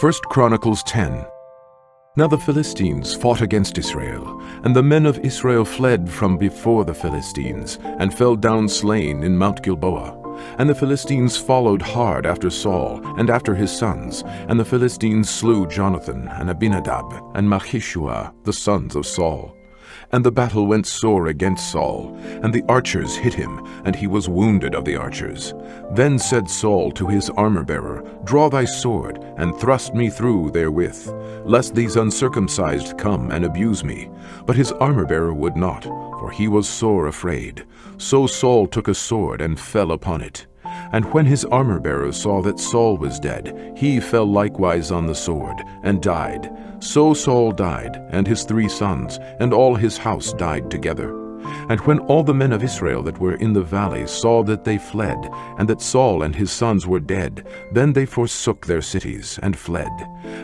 1 Chronicles 10. Now the Philistines fought against Israel, and the men of Israel fled from before the Philistines, and fell down slain in Mount Gilboa. And the Philistines followed hard after Saul, and after his sons, and the Philistines slew Jonathan, and Abinadab, and Malchishua, the sons of Saul. And the battle went sore against Saul, and the archers hit him, and he was wounded of the archers. Then said Saul to his armor-bearer, Draw thy sword, and thrust me through therewith, lest these uncircumcised come and abuse me. But his armor-bearer would not, for he was sore afraid. So Saul took a sword and fell upon it. And when his armor-bearer saw that Saul was dead, he fell likewise on the sword, and died. So Saul died, and his 3 sons, and all his house died together. And when all the men of Israel that were in the valley saw that they fled, and that Saul and his sons were dead, then they forsook their cities, and fled.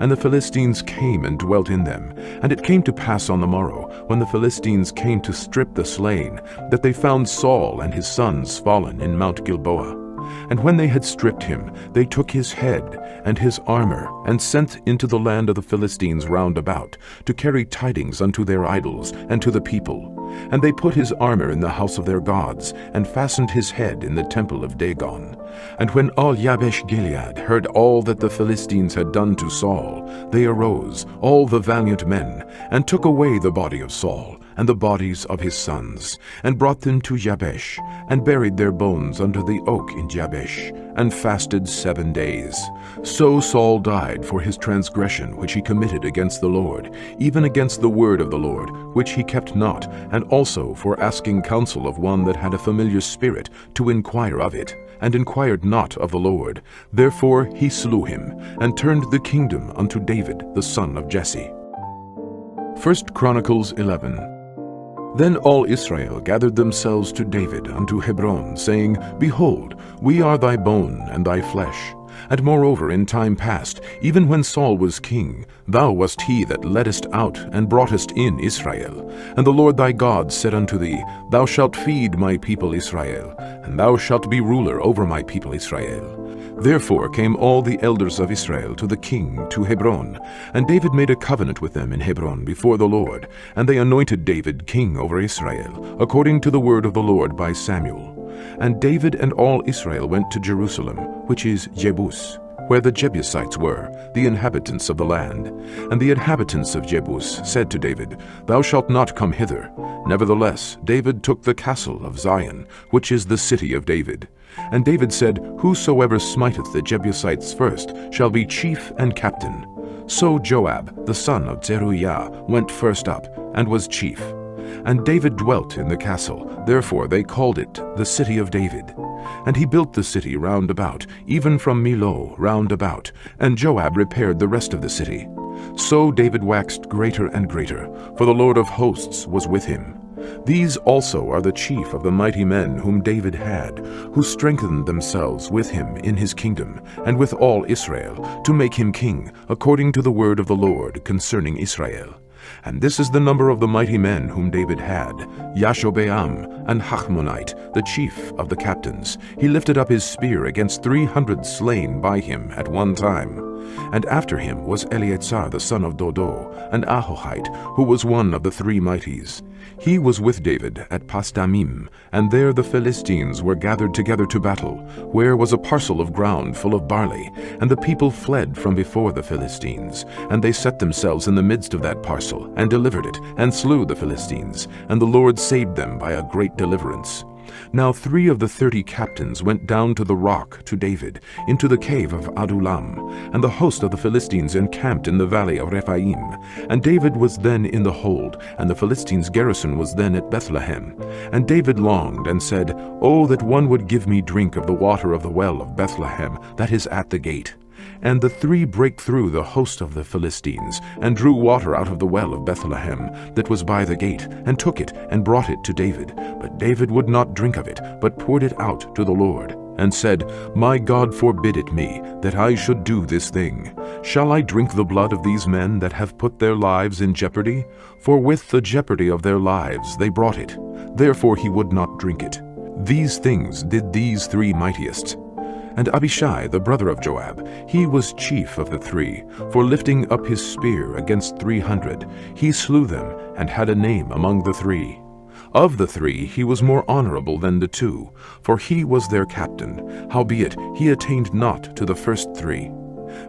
And the Philistines came and dwelt in them. And it came to pass on the morrow, when the Philistines came to strip the slain, that they found Saul and his sons fallen in Mount Gilboa. And when they had stripped him, they took his head and his armor, and sent into the land of the Philistines round about, to carry tidings unto their idols and to the people. And they put his armor in the house of their gods, and fastened his head in the temple of Dagon. And when all Jabesh-Gilead heard all that the Philistines had done to Saul, they arose, all the valiant men, and took away the body of Saul, and the bodies of his sons, and brought them to Jabesh, and buried their bones under the oak in Jabesh, and fasted 7 days. So Saul died for his transgression which he committed against the Lord, even against the word of the Lord, which he kept not, and also for asking counsel of one that had a familiar spirit, to inquire of it, and inquired not of the Lord. Therefore he slew him, and turned the kingdom unto David the son of Jesse. 1 Chronicles 11. Then all Israel gathered themselves to David unto Hebron, saying, Behold, we are thy bone and thy flesh. And moreover, in time past, even when Saul was king, thou wast he that leddest out and broughtest in Israel. And the Lord thy God said unto thee, Thou shalt feed my people Israel, and thou shalt be ruler over my people Israel. Therefore came all the elders of Israel to the king to Hebron, and David made a covenant with them in Hebron before the Lord, and they anointed David king over Israel, according to the word of the Lord by Samuel. And David and all Israel went to Jerusalem, which is Jebus, where the Jebusites were, the inhabitants of the land. And the inhabitants of Jebus said to David, Thou shalt not come hither. Nevertheless, David took the castle of Zion, which is the city of David. And David said, Whosoever smiteth the Jebusites first shall be chief and captain. So Joab, the son of Zeruiah, went first up, and was chief. And David dwelt in the castle, therefore they called it the city of David. And he built the city round about, even from Millo round about, and Joab repaired the rest of the city. So David waxed greater and greater, for the Lord of hosts was with him. These also are the chief of the mighty men whom David had, who strengthened themselves with him in his kingdom, and with all Israel, to make him king, according to the word of the Lord concerning Israel. And this is the number of the mighty men whom David had: Yashobeam, and Hachmonite, the chief of the captains. He lifted up his spear against 300 slain by him at one time. And after him was Eleazar the son of Dodo, an Ahohite, who was one of the 3 mighties. He was with David at Pasdamim, and there the Philistines were gathered together to battle, where was a parcel of ground full of barley, and the people fled from before the Philistines. And they set themselves in the midst of that parcel, and delivered it, and slew the Philistines, and the Lord saved them by a great deliverance. Now 3 of the 30 captains went down to the rock to David, into the cave of Adullam, and the host of the Philistines encamped in the valley of Rephaim. And David was then in the hold, and the Philistines' garrison was then at Bethlehem. And David longed, and said, Oh, that one would give me drink of the water of the well of Bethlehem, that is at the gate. And the 3 brake through the host of the Philistines, and drew water out of the well of Bethlehem, that was by the gate, and took it, and brought it to David. But David would not drink of it, but poured it out to the Lord, and said, My God forbid it me, that I should do this thing. Shall I drink the blood of these men that have put their lives in jeopardy? For with the jeopardy of their lives they brought it. Therefore he would not drink it. These things did these 3 mightiest. And Abishai, the brother of Joab, he was chief of the 3, for lifting up his spear against 300. He slew them, and had a name among the 3. Of the 3 he was more honorable than the 2, for he was their captain, howbeit he attained not to the first 3.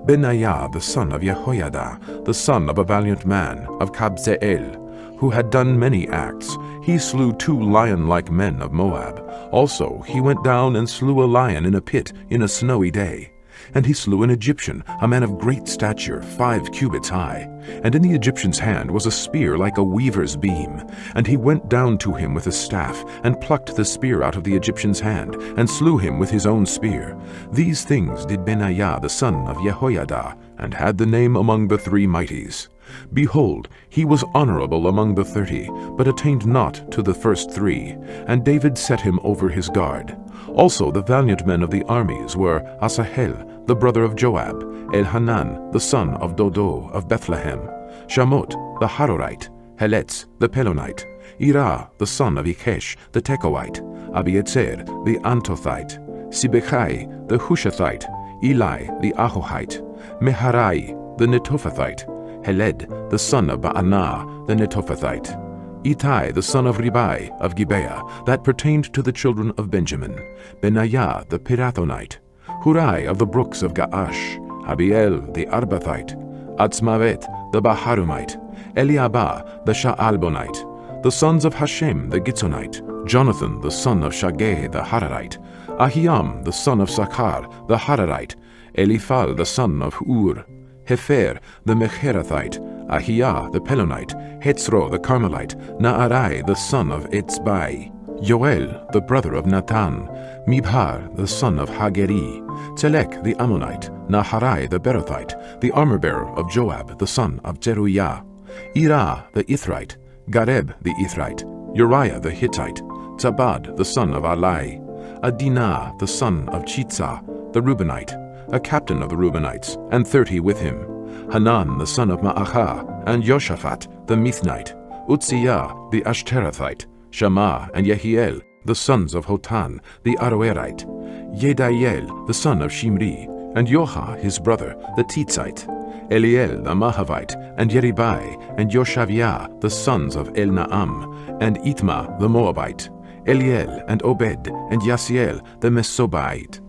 Benaiah the son of Jehoiada, the son of a valiant man, of Kabzeel, who had done many acts, he slew 2 lion-like men of Moab. Also he went down and slew a lion in a pit in a snowy day. And he slew an Egyptian, a man of great stature, 5 cubits high. And in the Egyptian's hand was a spear like a weaver's beam. And he went down to him with a staff, and plucked the spear out of the Egyptian's hand, and slew him with his own spear. These things did Benaiah the son of Jehoiada, and had the name among the 3 mighties. Behold, he was honorable among the 30, but attained not to the first 3, and David set him over his guard. Also the valiant men of the armies were Asahel, the brother of Joab, Elhanan, the son of Dodo of Bethlehem, Shamot, the Harorite, Heletz, the Pelonite, Ira, the son of Ikesh, the Tekoite, Abietzer, the Antothite, Sibechai, the Hushathite, Eli, the Ahohite, Meharai, the Netophathite, Heled, the son of Baanah, the Netophathite, Ittai, the son of Ribai, of Gibeah, that pertained to the children of Benjamin, Benaiah, the Pirathonite, Hurai of the brooks of Gaash, Abiel, the Arbathite, Atzmavet, the Baharumite, Eliabah, the Shaalbonite, the sons of Hashem, the Gitzonite, Jonathan, the son of Shageh, the Hararite, Ahiam, the son of Sakhar, the Hararite, Eliphal, the son of Ur, Hefer, the Mecherathite, Ahiah, the Pelonite, Hetzro, the Carmelite, Naarai, the son of Etzbai, Joel, the brother of Nathan, Mibhar, the son of Hageri, Tzelek, the Ammonite, Naharai, the Berothite, the armor-bearer of Joab, the son of Zeruiah, Ira, the Ithrite, Gareb, the Ithrite, Uriah, the Hittite, Zabad, the son of Alai, Adinah, the son of Chitzah, the Reubenite, a captain of the Reubenites, and 30 with him, Hanan, the son of Maachah, and Joshaphat, the Mithnite, Uzziah, the Ashterathite, Shammah and Yehiel, the sons of Hotan, the Aroerite, Yediael, the son of Shimri, and Yoha, his brother, the Titzite, Eliel, the Mahavite, and Yeribai, and Yoshaviah, the sons of Elnaam, and Itma, the Moabite, Eliel, and Obed, and Yasiel, the Mesobite.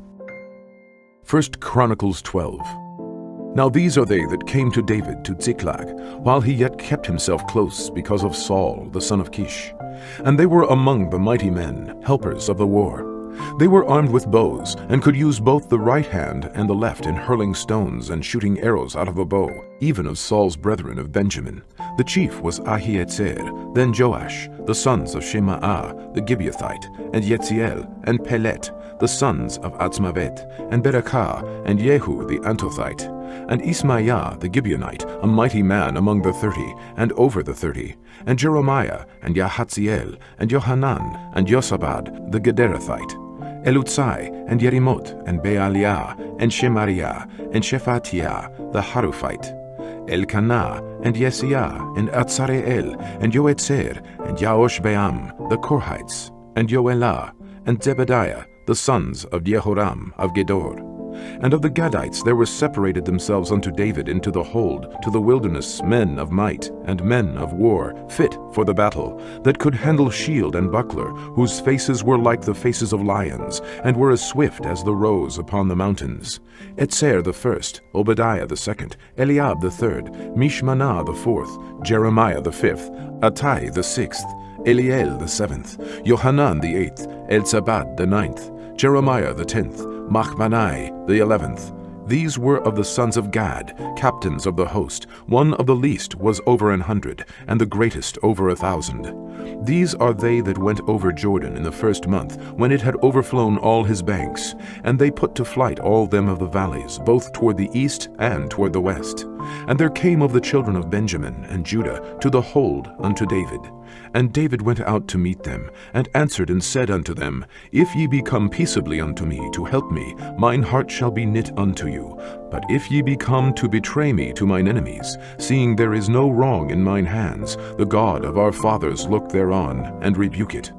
1 Chronicles 12. Now these are they that came to David to Ziklag, while he yet kept himself close because of Saul, the son of Kish. And they were among the mighty men, helpers of the war. They were armed with bows, and could use both the right hand and the left in hurling stones and shooting arrows out of a bow, even of Saul's brethren of Benjamin. The chief was Ahiezer, then Joash, the sons of Shemaah, the Gibeathite, and Yetziel, and Pelet, the sons of Atzmavet, and Berakah, and Jehu the Antothite, and Ismaiah the Gibeonite, a mighty man among the 30, and over the 30, and Jeremiah, and Yahatziel, and Johanan, and Josabad the Gederathite, Elutsai, and Yerimot, and Bealiah, and Shemariah, and Shephatiah the Haruphite, Elkanah, and Yesiah, and Atzareel, and Yoetzer, and Yaoshbeam, the Korhites, and Yoelah, and Zebediah, the sons of Jehoram of Gedor. And of the Gadites there were separated themselves unto David into the hold, to the wilderness, men of might, and men of war, fit for the battle, that could handle shield and buckler, whose faces were like the faces of lions, and were as swift as the roes upon the mountains. Etzer the first, Obadiah the second, Eliab the third, Mishmanah the fourth, Jeremiah the fifth, Attai the sixth, Eliel the seventh, Johanan the eighth, Elzabad the ninth, Jeremiah the 10th, Machbanai the 11th. These were of the sons of Gad, captains of the host. One of the least was over 100, and the greatest over 1,000. These are they that went over Jordan in the first month, when it had overflown all his banks. And they put to flight all them of the valleys, both toward the east and toward the west. And there came of the children of Benjamin and Judah to the hold unto David. And David went out to meet them, and answered and said unto them, If ye be come peaceably unto me to help me, mine heart shall be knit unto you. But if ye be come to betray me to mine enemies, seeing there is no wrong in mine hands, the God of our fathers look thereon, and rebuke it.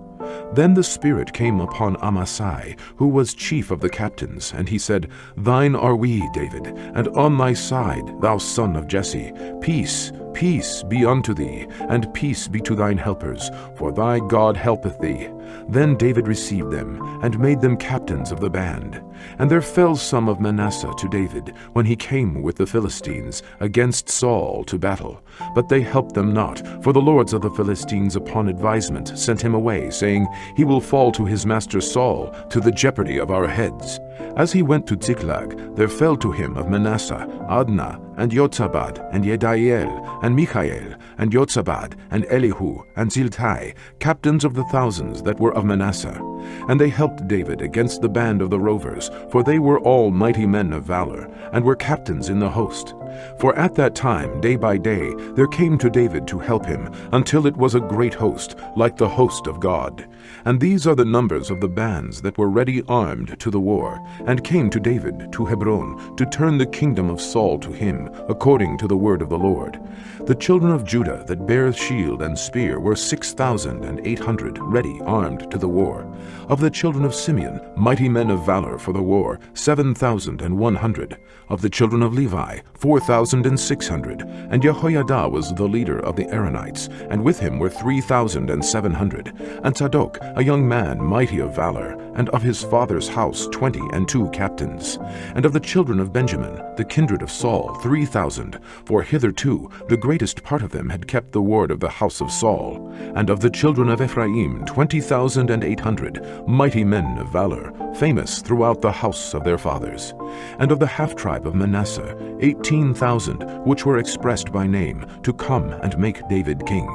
Then the Spirit came upon Amasai, who was chief of the captains, and he said, Thine are we, David, and on thy side, thou son of Jesse. Peace, peace be unto thee, and peace be to thine helpers, for thy God helpeth thee. Then David received them, and made them captains of the band. And there fell some of Manasseh to David, when he came with the Philistines against Saul to battle. But they helped them not, for the lords of the Philistines upon advisement sent him away, saying, He will fall to his master Saul, to the jeopardy of our heads. As he went to Ziklag, there fell to him of Manasseh Adnah, and Jotzabad, and Jediael, and Michael, and Jotzabad, and Elihu, and Ziltai, captains of the thousands that were of Manasseh. And they helped David against the band of the rovers, for they were all mighty men of valor, and were captains in the host. For at that time, day by day, there came to David to help him, until it was a great host, like the host of God. And these are the numbers of the bands that were ready armed to the war, and came to David to Hebron, to turn the kingdom of Saul to him, according to the word of the Lord. The children of Judah that bare shield and spear were 6,800, ready armed to the war. Of the children of Simeon, mighty men of valor for the war, 7,100. Of the children of Levi, 4,600. And Jehoiada was the leader of the Aaronites, and with him were 3,700. And Zadok, a young man mighty of valor, and of his father's house 22 captains. And of the children of Benjamin, the kindred of Saul, 3,000. For hitherto the greatest part of them had kept the ward of the house of Saul. And of the children of Ephraim, 20,800, mighty men of valor, famous throughout the house of their fathers. And of the half-tribe of Manasseh, 18,000, which were expressed by name, to come and make David king.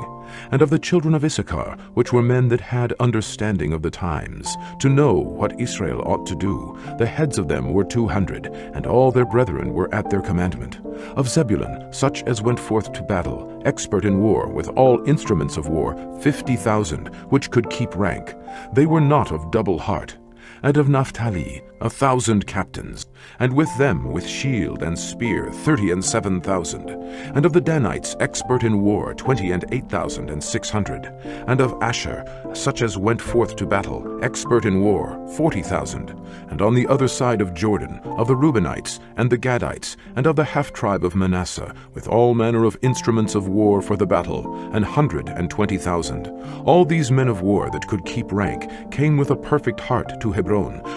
And of the children of Issachar, which were men that had understanding of the times, to know what Israel ought to do, the heads of them were 200, and all their brethren were at their commandment. Of Zebulun, such as went forth to battle, expert in war, with all instruments of war, 50,000, which could keep rank. They were not of double heart. And of Naphtali, 1,000 captains, and with them with shield and spear 37,000. And of the Danites, expert in war, 28,600. And of Asher, such as went forth to battle, expert in war, 40,000. And on the other side of Jordan, of the Reubenites, and the Gadites, and of the half-tribe of Manasseh, with all manner of instruments of war for the battle, 120,000. All these men of war that could keep rank came with a perfect heart to Hebron,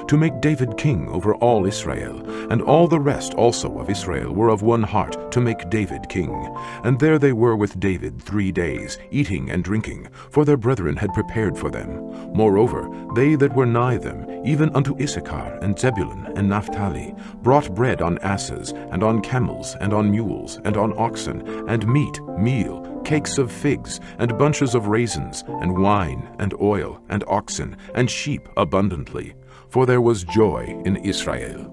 to make David king over all Israel. And all the rest also of Israel were of one heart to make David king. And there they were with David 3 days, eating and drinking, for their brethren had prepared for them. Moreover, they that were nigh them, even unto Issachar and Zebulun and Naphtali, brought bread on asses, and on camels, and on mules, and on oxen, and meat, meal, cakes of figs, and bunches of raisins, and wine, and oil, and oxen, and sheep abundantly. For there was joy in Israel.